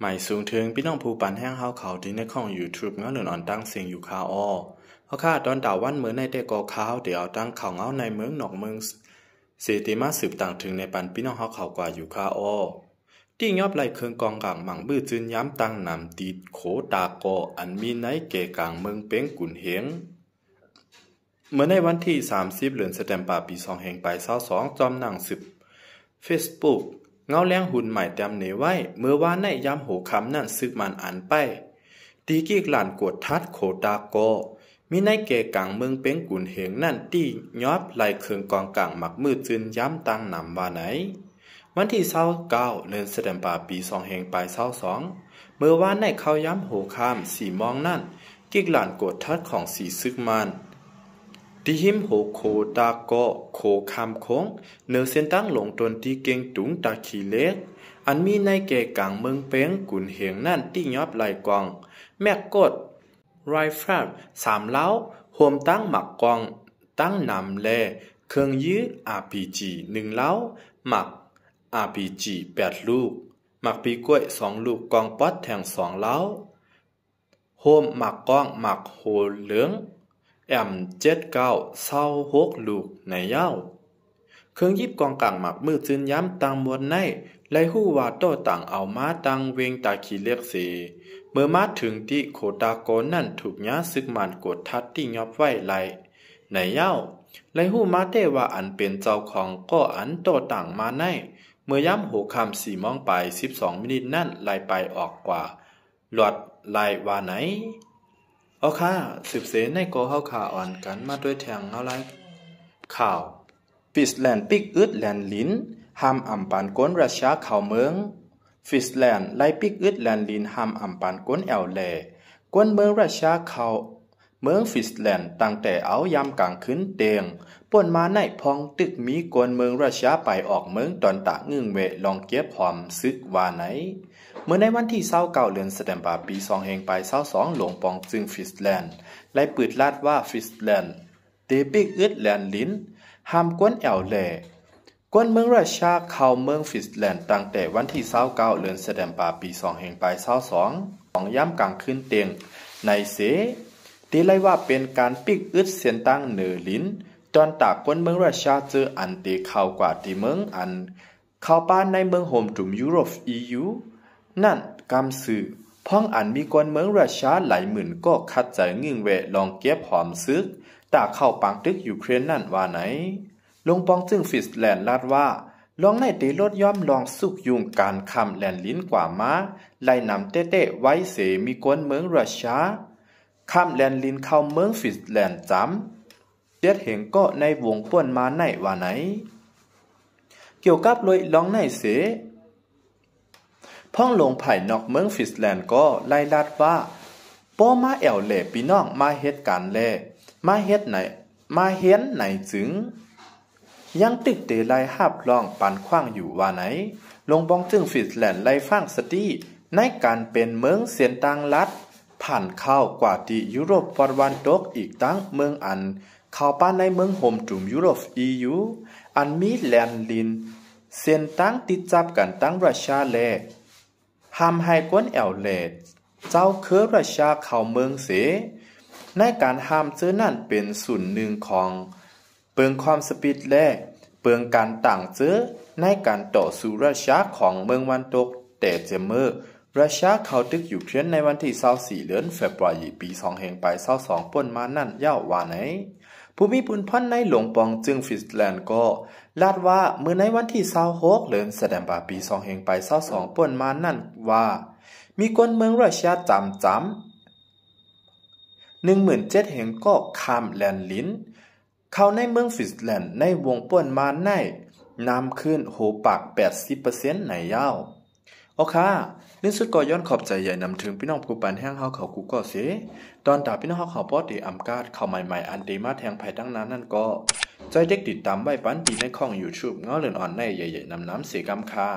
หมายสูงถึงพี่น้องผู้ปันแห้งเฮาเขาที่ในข้อง YouTube เงาเหลือนอ่อนตั้งเสียงอยู่คาออเขาค่าตอนดาววันเหมือนในแต่กอขาวเดี๋ยวตั้งเขาเงาในเมืองนอกเมืองเสติมาสืบต่างถึงในปันพี่น้องเฮาเขากว่าอยู่คาออที่ยอบไหลเคืองกองกลางหมั่งบื้อจืนย้ำตั้งนำตีโขตาโกอันมีในเกกลางเมืองเป้งกุ่นเหียงเมื่อในวันที่30เดือนธันวาคมปี2แห่งไป22จอมหนังสืบ Facebook เงาแรงหุ่นใหม่เต็มเหนไว้เมื่อว่าในยามโหคำนั่นซึกมันอันไปตีกีกหลานกวดทัดโขตาโกมีในเกกลางเมืองเป้งกุ่นเหียงนั่นตียอบไหลเคืองกองกลางหมักมือจืนย้ำตั้งนำว่าไหนวันที่29เดือนธันวาคมปี2แห่งไป22เมื่อว่าในเข้าย้ำโหคำ4มองนั่นกีกหลานกวดทัดของสีซึกมันที่หิมโหโคตาโกโคคำคงเนื้อเส้นตั้งลงตนที่เก่งตุงตาขีเล็กอันมีในเกกลางเมืองเป้งกุนเหียงนั่นที่ยอบไหลกองแม่กดไรฟิล3เล้าโฮมตั้งหมักกองตั้งนำแลเครื่องยื้อ RPG 1เล้าหมัก RPG 8ลูกหมักปีกล้วย2ลูกกองป๊อดแทง2เล้าโฮมหมักกองหมักโหเหลืองM79 26ลูกในเย้าเครื่องยิบกองกลางหมักมือจืนย้ำตังมวลในไล่หู้ว่าโตต่างเอามาตังเวงตาขีเลียกเสเมื่อมาถึงที่โคตาโกนั่นถูกย้าซึกมันกดทัดที่ยอบไว้ไล่ในเย้าไล่หู้มาเตว่าอันเป็นเจ้าของก็อันโตต่างมาในเมื่อย้ำหูคำ4มองไป12มินิทนั่นไล่ไปออกกว่าหลอดไล่ว่าไหนเอาค่ะสืบเสในโกเฮาข่าอ่อนกันมาด้วยแทงเฮาไลข่าวฟิสแลนด์ปิกอึดแลนลินห้ามอำปานก้นรัสเซียเข้าเมืองฟิสแลนด์ไล่ปิกอึดแลนลินห้ามอำปานก้นแอวแลก้นเมืองรัสเซียเข้าเมืองฟิสแลนด์ตั้งแต่เอายามกลางคืนเตียงป่นมาในพองตึกมีกวนเมืองรัสเซียไปออกเมืองตอนตะงึ่งเวลองเก็บหอมซึกว่าไหนเมื่อในวันที่29เดือนธันวาคมปี2แห่งไป22หลวงปองจึงฟิสแลนด์ไล่ปืดลาดว่าฟิสแลนด์เตปิกอึดแลนลินห้ามกวนแอวแลกวนเมืองรัสเซียเข้าเมืองฟิสแลนด์ตั้งแต่วันที่29เดือนธันวาคมปี2แห่งไป22ของย่ำกลางคืนเตียงในเสตีไล่ว่าเป็นการปิกอึดเสียนตั้งเหนือลินตอนตากกวนเมืองรัสเซียเจออันตีเข้ากว่าที่เมืองอันเข้าป้านในเมืองโฮมจุ่มยุโรป EUนั่นกำสื่อพ้องอันมีกวนเมืองรัสเซียหลายหมื่นก็คัดใจงึ่งแวะลองเก็บหอมซึกตาเข้าปังตึกยูเครนนั่นว่าไหนลงปองจึงฟิสแลนด์ลาดว่าลองในตีรถย่อมลองสุกยุงการคำแลนลิ้นกว่ามาไล่นำเต้ๆไว้เสมีกวนเมืองรัสเซียคำแลนลิ้นเข้าเมืองฟิสแลนด์จำเด็ดเห็นก็ในวงป่วนมาในว่าไหนเกี่ยวกับเลยลองในเสพ้องลงไผ่นอกเมืองฟิสแลนด์ก็ไล่ลาดว่าป้อมาแอวแหล่พี่น้องมาเฮ็ดการแลมาเฮ็ดไหนมาเฮ็นไหนจึงยังตึกเตไล่หับลองปันขว้างอยู่ว่าไหนลงบองจึงฟิสแลนด์ไล่ฟังสตีในการเป็นเมืองเสียนต่างรัฐผ่านเข้ากว่าที่ยุโรปตะวันตกอีกตั้งเมืองอันเข้าป้านในเมืองโฮมจุ่มยุโรป EU อันมีแลนลินเส้นตั้งติดจับกันตั้งรัสเซียแลห้ามให้กวนแอวเลดเจ้าเคอรัสเซียเข้าเมืองเสในการห้ามซื้อนั่นเป็นส่วนหนึ่งของเปิงความสปีดแลเปิงการต่างเจอในการต่อสู้รัสเซียของเมืองวันตกแต่เจเมอร์รัสเซียเข้าตึกยูเครนในวันที่24เดือนเฟบรุยปี2แห่งไป22ป่นมานั่นยาวว่าไหนผู้มีปุนพันในหลวงปองจึงฟิสแลนด์ก็ลาดว่าเมื่อในวันที่26เดือนธันวาคมปี2แห่งไป22ป่นมานั่นว่ามีคนเมืองรัสเซียจำ17,000แห่งก็ข้ามแลนลินเข้าในเมืองฟิสแลนด์ในวงป่นมาในน้ำขึ้นโหปาก 80% ในยาวโอเคในสุดก็ย้อนขอบใจใหญ่นำถึงพี่น้องผู้ปันแห้งเฮาเขากูก็เสตอนตาพี่น้องเฮาเขาปอติอำกาดเข้าใหม่ๆอันดีมาแทงไผตั้งนานนั่นก็ใจเด็กติดตามไว้ปันตีในช่อง YouTube เงาเลื่อนอ่อนในใหญ่ๆนำน้ำเสกำคา